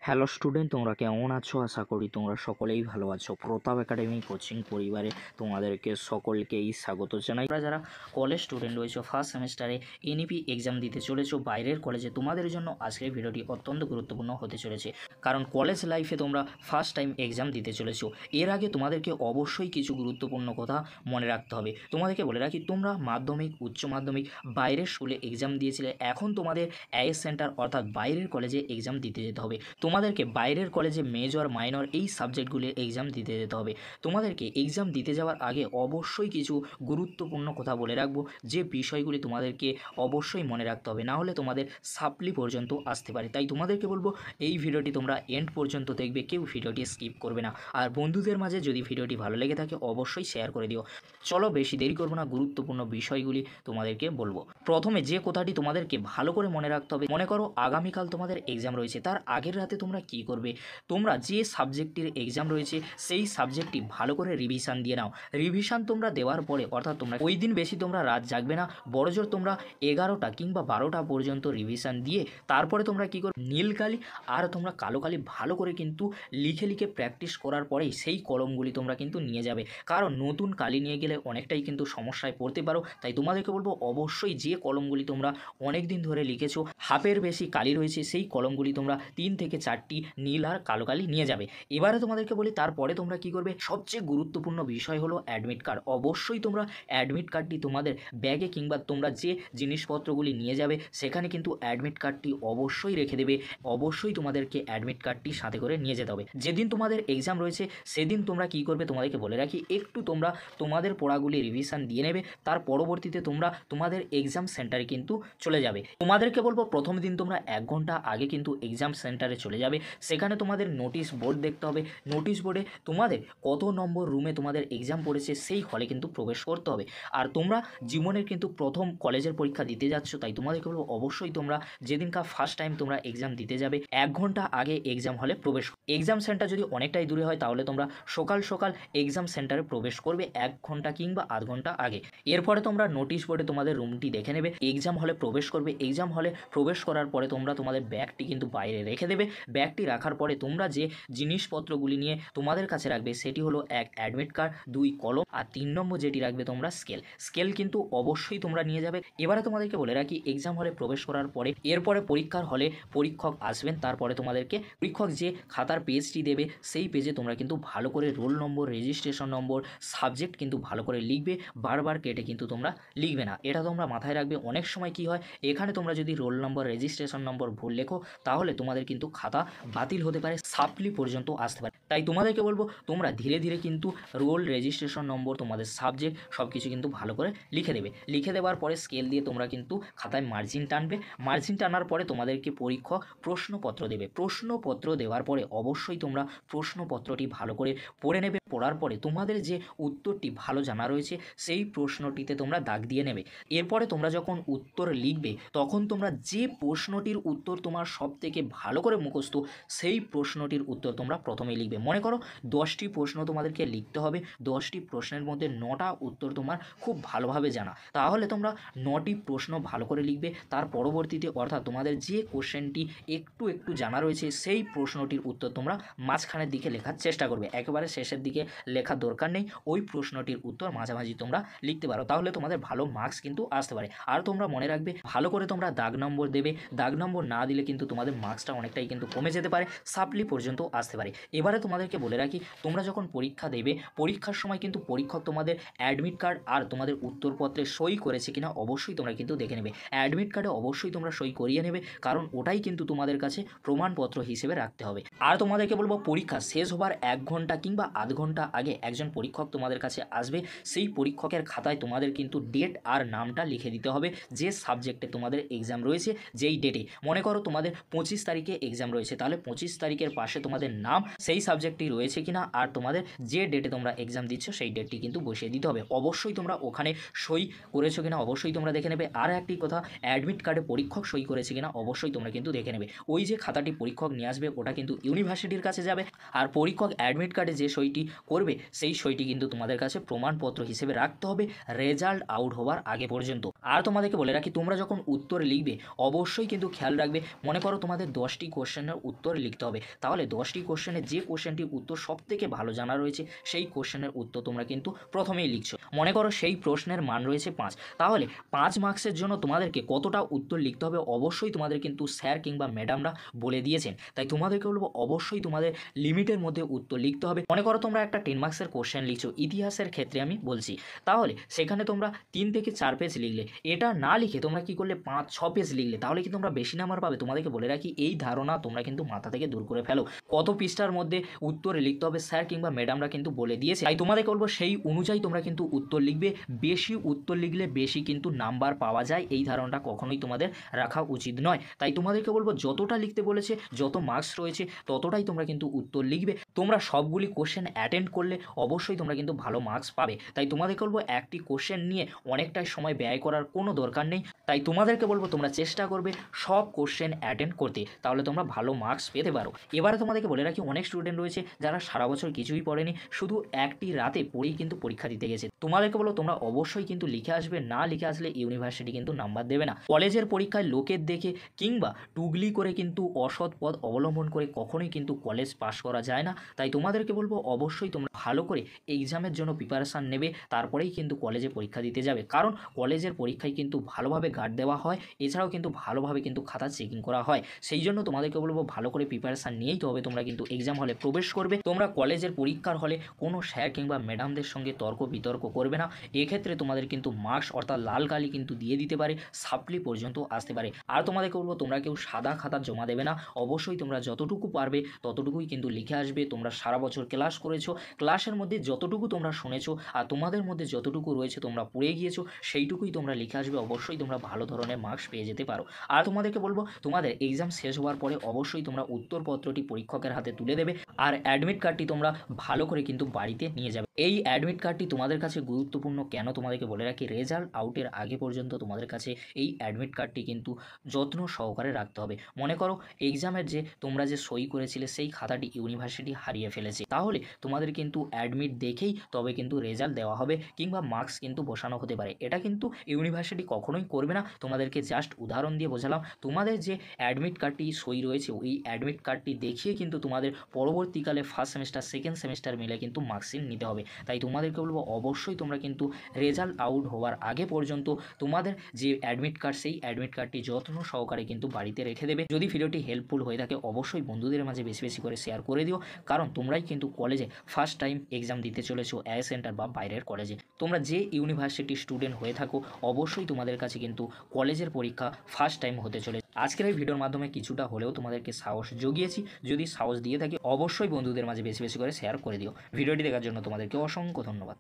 Hello student, তোমরা কেমন আছো? আশা করি তোমরা সকলেই ভালো আছো। প্রতাপ একাডেমি কোচিং পরিবারে তোমাদেরকে সকলকেই স্বাগত জানাই। তোমরা যারা কলেজ স্টুডেন্ট রয়েছো, ফার্স্ট সেমিস্টারে এনইপি এক্সাম দিতে চলেছো বাইরের কলেজে, তোমাদের জন্য আজকের ভিডিওটি অত্যন্ত গুরুত্বপূর্ণ হতে চলেছে। কারণ কলেজ লাইফে তোমরা ফার্স্ট টাইম এক্সাম দিতে চলেছো। এর আগে তোমাদেরকে অবশ্যই কিছু গুরুত্বপূর্ণ কথা মনে রাখতে হবে। তোমাদেরকে বলে রাখি, তোমরা মাধ্যমিক, উচ্চ মাধ্যমিক বাইরের স্কুলে এক্সাম দিয়েছিলে, এখন তোমাদের আইএস সেন্টার অর্থাৎ বাইরের কলেজে এক্সাম দিতে যেতে হবে। তোমাদেরকে বাইরের কলেজে মেজর, মাইনর এই সাবজেক্টগুলির এক্সাম দিতে যেতে হবে। তোমাদেরকে এক্সাম দিতে যাওয়ার আগে অবশ্যই কিছু গুরুত্বপূর্ণ কথা বলে রাখবো, যে বিষয়গুলি তোমাদেরকে অবশ্যই মনে রাখতে হবে, না হলে তোমাদের সাপ্লি পর্যন্ত আসতে পারে। তাই তোমাদেরকে বলবো এই ভিডিওটি তোমরা এন্ড পর্যন্ত দেখবে, কেউ ভিডিওটি স্কিপ করবে না। আর বন্ধুদের মাঝে যদি ভিডিওটি ভালো লেগে থাকে অবশ্যই শেয়ার করে দিও। চলো বেশি দেরি করবো না, গুরুত্বপূর্ণ বিষয়গুলি তোমাদেরকে বলবো। প্রথমে যে কথাটি তোমাদেরকে ভালো করে মনে রাখতে হবে, মনে করো আগামীকাল তোমাদের এক্সাম রয়েছে, তার আগের রাতে তোমরা কি করবে? তোমরা যে সাবজেক্টের এক্সাম রয়েছে সেই সাবজেক্টটি ভালো করে রিভিশন দিয়ে নাও। রিভিশন তোমরা দেওয়ার পরে, অর্থাৎ তোমরা ওই দিন বেশি তোমরা রাত জাগবে না, বড়জোর তোমরা 11টা কিংবা 12টা পর্যন্ত রিভিশন দিয়ে তারপরে তোমরা কি করবে, নীল কালি আর তোমরা কালো কালি ভালো করে কিন্তু লিখে লিখে প্র্যাকটিস করার পরেই সেই কলমগুলি তোমরা কিন্তু নিয়ে যাবে। কারণ নতুন কালি নিয়ে গেলে অনেকটাই কিন্তু সমস্যায় পড়তে পারো। তাই তোমাদেরকে বলবো অবশ্যই যে কলমগুলি তোমরা অনেক দিন ধরে লিখেছো, হাফের বেশি কালি রয়েছে, সেই কলমগুলি তোমরা 3 থেকে 4টি নীল আর কালো কালি নিয়ে যাবে। এবারে তোমাদেরকে বলি তারপরে তোমরা কি করবে, সবচেয়ে গুরুত্বপূর্ণ বিষয় হলো অ্যাডমিট কার্ড। অবশ্যই তোমরা অ্যাডমিট কার্ডটি তোমাদের ব্যাগে কিংবা তোমরা যে জিনিসপত্রগুলি নিয়ে যাবে সেখানে কিন্তু অ্যাডমিট কার্ডটি অবশ্যই রেখে দেবে। অবশ্যই তোমাদেরকে অ্যাডমিট কার্ডটি সাথে করে নিয়ে যেতে হবে। যেদিন তোমাদের এক্সাম রয়েছে সেদিন তোমরা কি করবে, তোমাদেরকে বলে রাখি, একটু তোমরা তোমাদের পড়াগুলি রিভিশন দিয়ে নেবে। তার পরবর্তীতে তোমরা তোমাদের এক্সাম সেন্টারে কিন্তু চলে যাবে। তোমাদেরকে বলবো প্রথম দিন তোমরা 1 ঘন্টা আগে কিন্তু এক্সাম সেন্টারে চলে যাবে। সেখানে তোমাদের নোটিশ বোর্ড দেখতে হবে। নোটিশ বোর্ডে তোমাদের কত নম্বর রুমে তোমাদের এক্সাম পড়েছে সেই হলে কিন্তু প্রবেশ করতে হবে। আর তোমরা জীবনের কিন্তু প্রথম কলেজের পরীক্ষা দিতে যাচ্ছ, তাই তোমাদেরকে বলবো অবশ্যই তোমরা যেদিনকার ফার্স্ট টাইম তোমরা এক্সাম দিতে যাবে 1 ঘন্টা আগে এক্সাম হলে প্রবেশ। এক্সাম সেন্টার যদি অনেকটাই দূরে হয় তাহলে তোমরা সকাল সকাল এক্সাম সেন্টারে প্রবেশ করবে 1 ঘন্টা কিংবা আধ ঘন্টা আগে। এরপরে তোমরা নোটিশ বোর্ডে তোমাদের রুমটি দেখে নেবে, এক্সাম হলে প্রবেশ করবে। এক্সাম হলে প্রবেশ করার পরে তোমরা তোমাদের ব্যাগটি কিন্তু বাইরে রেখে দেবে। ব্যাগটি রাখার পরে তোমরা যে জিনিসপত্রগুলি নিয়ে তোমাদের কাছে রাখবে সেটি হলো 1 অ্যাডমিট কার্ড, 2 কলম আর 3 নম্বর যেটি রাখবে তোমরা স্কেল। স্কেল কিন্তু অবশ্যই তোমরা নিয়ে যাবে। এবারে তোমাদেরকে বলে রাখি, এক্সাম হলে প্রবেশ করার পরে এরপরে পরীক্ষার হলে পরীক্ষক আসবেন। তারপরে তোমাদেরকে পরীক্ষক যে খাতার পেজটি দেবে সেই পেজে তোমরা কিন্তু ভালো করে roll number, registration number, subject কিন্তু ভালো করে লিখবে। বারবার কেটে কিন্তু তোমরা লিখবে না, এটা তোমরা মাথায় রাখবে। অনেক সময় কি হয়, এখানে তোমরা যদি রোল নম্বর, রেজিস্ট্রেশন নম্বর ভুল লেখো তাহলে তোমাদের কিন্তু খাতা বাতিল হতে পারে, সাপ্লি পর্যন্ত আসতে পারে। তাই তোমাদেরকে বলবো তোমরা ধীরে ধীরে কিন্তু রোল, রেজিস্ট্রেশন নম্বর, তোমাদের সাবজেক্ট সব কিছু কিন্তু ভালো করে লিখে দেবে। লিখে দেওয়ার পরে স্কেল দিয়ে তোমরা কিন্তু খাতায় মার্জিন টানবে। মার্জিন টানার পরে তোমাদেরকে পরীক্ষক প্রশ্নপত্র দেবে। প্রশ্নপত্র দেওয়ার পরে অবশ্যই তোমরা প্রশ্নপত্রটি ভালো করে পড়ে নেবে। পড়ার পরে তোমাদের যে উত্তরটি ভালো জানা রয়েছে সেই প্রশ্নটিতে তোমরা দাগ দিয়ে নেবে। এরপরে তোমরা যখন উত্তর লিখবে তখন তোমরা যে প্রশ্নটির উত্তর তোমার সব থেকে ভালো করে মুখস্থ সেই প্রশ্নটির উত্তর তোমরা প্রথমেই লিখবে। মনে করো 10টি প্রশ্ন তোমাদেরকে লিখতে হবে, 10টি প্রশ্নের মধ্যে 9টা উত্তর তোমার খুব ভালোভাবে জানা, তাহলে তোমরা 9টি প্রশ্ন ভালো করে লিখবে। তার পরবর্তীতে অর্থাৎ তোমাদের যে কোশ্চেনটি একটু একটু জানা রয়েছে সেই প্রশ্নটির উত্তর তোমরা মাঝখানের দিকে লেখার চেষ্টা করবে, একেবারে শেষের দিকে লেখার দরকার নেই। ওই প্রশ্নটির উত্তর মাঝামাঝি তোমরা লিখতে পারো, তাহলে তোমাদের ভালো মার্কস কিন্তু আসতে পারে। আর তোমরা মনে রাখবে ভালো করে তোমরা দাগ নম্বর দেবে। দাগ নম্বর না দিলে কিন্তু তোমাদের মার্কসটা অনেকটাই কিন্তু কমে যেতে পারে, সাপ্লি পর্যন্ত আসতে পারে। এবারে তোমাদেরকে বলে রাখি, তোমরা যখন পরীক্ষা দেবে পরীক্ষার সময় কিন্তু পরীক্ষক তোমাদের অ্যাডমিট কার্ড আর তোমাদের উত্তরপত্রে সই করেছে কিনা অবশ্যই তোমরা কিন্তু দেখে নেবে। অ্যাডমিট কার্ডে অবশ্যই তোমরা সই করিয়ে নেবে, কারণ ওটাই কিন্তু তোমাদের কাছে প্রমাণপত্র হিসেবে রাখতে হবে। আর তোমাদেরকে বলবো পরীক্ষা শেষ হবার 1 ঘন্টা কিংবা আধ ঘন্টা আগে একজন পরীক্ষক তোমাদের কাছে আসবে। সেই পরীক্ষকের খাতায় তোমাদের কিন্তু ডেট আর নামটা লিখে দিতে হবে, যে সাবজেক্টে তোমাদের এক্সাম রয়েছে যেই ডেটে। মনে করো তোমাদের 25 তারিখে এক্সাম রয়েছে, তাহলে 25 তারিখের পাশে তোমাদের নাম, সেই সাবজেক্টটি রয়েছে কিনা আর তোমাদের যে ডেটে তোমরা এক্সাম দিচ্ছ সেই ডেটটি কিন্তু বসিয়ে দিতে হবে। অবশ্যই তোমরা ওখানে সই করেছো কিনা অবশ্যই তোমরা দেখে নেবে। আর একটি কথা, অ্যাডমিট কার্ডে পরীক্ষক সই করেছে কিনা অবশ্যই তোমরা কিন্তু দেখে নেবে। ওই যে খাতাটি পরীক্ষক নিয়ে আসবে ওটা কিন্তু ইউনিভার্সিটির কাছে যাবে, আর পরীক্ষক অ্যাডমিট কার্ডে যে সইটি করবে সেই সইটি কিন্তু তোমাদের কাছে প্রমাণপত্র হিসেবে রাখতে হবে রেজাল্ট আউট হওয়ার আগে পর্যন্ত। আর তোমাদেরকে বলে রাখি, তোমরা যখন উত্তর লিখবে অবশ্যই কিন্তু খেয়াল রাখবে, মনে করো তোমাদের 10টি কোশ্চেনের কোশ্চেনের উত্তর লিখতে হবে। তাহলে 10টি কোশ্চেনে যে কোশ্চেনটির উত্তর সবথেকে ভালো জানা রয়েছে সেই কোশ্চেনের উত্তর তোমরা কিন্তু প্রথমেই লিখছো। মনে করো সেই প্রশ্নের মান রয়েছে 5, তাহলে 5 মার্কসের জন্য তোমাদেরকে কতটা উত্তর লিখতে হবে অবশ্যই তোমাদের কিন্তু স্যার কিংবা ম্যাডামরা বলে দিয়েছেন। তাই তোমাদেরকে বলবো অবশ্যই তোমাদের লিমিটের মধ্যে উত্তর লিখতে হবে। মনে করো তোমরা একটা 10 মার্কসের কোশ্চেন লিখছো, ইতিহাসের ক্ষেত্রে আমি বলছি, তাহলে সেখানে তোমরা 3 থেকে 4 পেজ লিখলে, এটা না লিখে তোমরা কি করলে 5-6 পেজ লিখলে, তাহলে কি তোমরা বেশি নাম্বার পাবে। তোমাদেরকে বলে রাখি এই ধারণা তোমরা কিন্তু মাথা থেকে দূর করে ফেলো। কত পৃষ্ঠার মধ্যে উত্তর লিখতে হবে স্যার কিংবা ম্যাডামরা কিন্তু বলে দিয়েছে। তাই তোমাদেরকে বলবো সেই অনুযায়ী তোমরা কিন্তু উত্তর লিখবে। বেশি উত্তর লিখলে বেশি কিন্তু নাম্বার পাওয়া যায়, এই ধারণাটা কখনোই তোমাদের রাখা উচিত নয়। তাই তোমাদেরকে বলবো যতটা লিখতে বলেছে, যত মার্কস রয়েছে ততটাই তোমরা কিন্তু উত্তর লিখবে। তোমরা সবগুলি কোশ্চেন অ্যাটেন্ড করলে অবশ্যই তোমরা কিন্তু ভালো মার্কস পাবে। তাই তোমাদেরকে বলবো একটি কোশ্চেন নিয়ে অনেকটাই সময় ব্যয় করার কোনো দরকার নেই। তাই তোমাদেরকে বলবো তোমরা চেষ্টা করবে সব কোশ্চেন অ্যাটেন্ড করতে, তাহলে তোমরা ভালো মার্কস পেতে পারো। এবারে তোমাদেরকে বলে রাখি অনেক স্টুডেন্ট রয়েছে যারা সারা বছর কিছুই পড়েনি, শুধু একটি রাতে পড়েই কিন্তু পরীক্ষা দিতে গেছে। তোমাদেরকে বলো তোমরা অবশ্যই কিন্তু লিখে আসবে, না লিখে আসলে ইউনিভার্সিটি কিন্তু নাম্বার দেবে না। কলেজের পরীক্ষায় লোকের দেখে কিংবা টুগলি করে কিন্তু অসৎ পথ অবলম্বন করে কখনোই কিন্তু কলেজ পাস করা যায় না। তাই তোমাদেরকে বলবো অবশ্যই তোমরা ভালো করে এক্সামের জন্য প্রিপারেশান নেবে, তারপরেই কিন্তু কলেজে পরীক্ষা দিতে যাবে। কারণ কলেজের পরীক্ষায় কিন্তু ভালোভাবে গার্ড দেওয়া হয়, এছাড়াও কিন্তু ভালোভাবে কিন্তু খাতা চেকিং করা হয়। সেই জন্য তোমাদেরকে বলবো ভালো করে প্রিপারেশান নিয়েই তো হবে তোমরা কিন্তু এক্সাম হলে প্রবেশ করবে। তোমরা কলেজের পরীক্ষার হলে কোনো স্যার কিংবা ম্যাডামদের সঙ্গে তর্ক বিতর্ক করবে না। এক্ষেত্রে তোমাদের কিন্তু মার্কস অর্থাৎ লাল কালি কিন্তু দিয়ে দিতে পারে, সাপ্লি পর্যন্ত আসতে পারে। আর তোমাদেরকে বলবো তোমরা কেউ সাদা খাতা জমা দেবে না, অবশ্যই তোমরা যতটুকু পারবে ততটুকুই কিন্তু লিখে আসবে। তোমরা সারা বছর ক্লাস করেছো, ক্লাসের মধ্যে যতটুকু তোমরা শুনেছো আর তোমাদের মধ্যে যতটুকু রয়েছে তোমরা পড়ে গিয়েছো, সেইটুকুই তোমরা লিখে আসবে। অবশ্যই তোমরা ভালো ধরনের মার্কস পেয়ে যেতে পারো। আর তোমাদেরকে বলবো তোমাদের এক্সাম শেষ হওয়ার পরে অবশ্যই তোমরা উত্তরপত্রটি পরীক্ষকের হাতে তুলে দেবে, আর অ্যাডমিট কার্ডটি তোমরা ভালো করে কিন্তু বাড়িতে নিয়ে যাবে। এই অ্যাডমিট কার্ডটি তোমাদের কাছে গুরুত্বপূর্ণ কেন তোমাদেরকে বলে রাখি, রেজাল্ট আউটের আগে পর্যন্ত তোমাদের কাছে এই অ্যাডমিট কার্ডটি কিন্তু যত্ন সহকারে রাখতে হবে। মনে করো এক্সামের যে তোমরা যে সই করেছিলে সেই খাতাটি ইউনিভার্সিটি হারিয়ে ফেলেছে, তাহলে তোমাদের কিন্তু অ্যাডমিট দেখেই তবে কিন্তু রেজাল্ট দেওয়া হবে কিংবা মার্কস কিন্তু বসানো হতে পারে। এটা কিন্তু ইউনিভার্সিটি কখনোই করবে না। তোমাদেরকে জাস্ট উদাহরণ দিয়ে বোঝালাম। তোমাদের যে অ্যাডমিট কার্ডটি সই রয়েছে ওই অ্যাডমিট কার্ডটি দেখিয়ে কিন্তু তোমাদের পরবর্তীকালে ফার্স্ট সেমিস্টার সেকেন্ড সেমিস্টার মিলে কিন্তু মার্কশিট নিতে হবে। তাই তোমাদেরকে বলবো অবশ্যই তোমরা কিন্তু রেজাল্ট আউট হওয়ার আগে পর্যন্ত তোমাদের যে অ্যাডমিট কার্ড সেই অ্যাডমিট কার্ডটি যত্ন সহকারে কিন্তু বাড়িতে রেখে দেবে। যদি ভিডিওটি হেল্পফুল হয়ে থাকে অবশ্যই বন্ধুদের মাঝে বেশি বেশি করে শেয়ার করে দিও, কারণ তোমরাই কিন্তু কলেজে ফার্স্ট টাইম এক্সাম দিতে চলেছো এআই সেন্টার বা বাইরের কলেজে। তোমরা যে ইউনিভার্সিটির স্টুডেন্ট হয়ে থাকো অবশ্যই তোমাদের কাছে কিন্তু কলেজের পরীক্ষা ফার্স্ট টাইম হতে চলে। আজকের এই ভিডিওর মাধ্যমে কিছুটা হলেও তোমাদেরকে সাহস জুগিয়েছি। যদি সাহস দিয়ে থাকি অবশ্যই বন্ধুদের মাঝে বেশি বেশি করে শেয়ার করে দিও। ভিডিওটি দেখার জন্য তোমাদেরকে অসংখ্য ধন্যবাদ।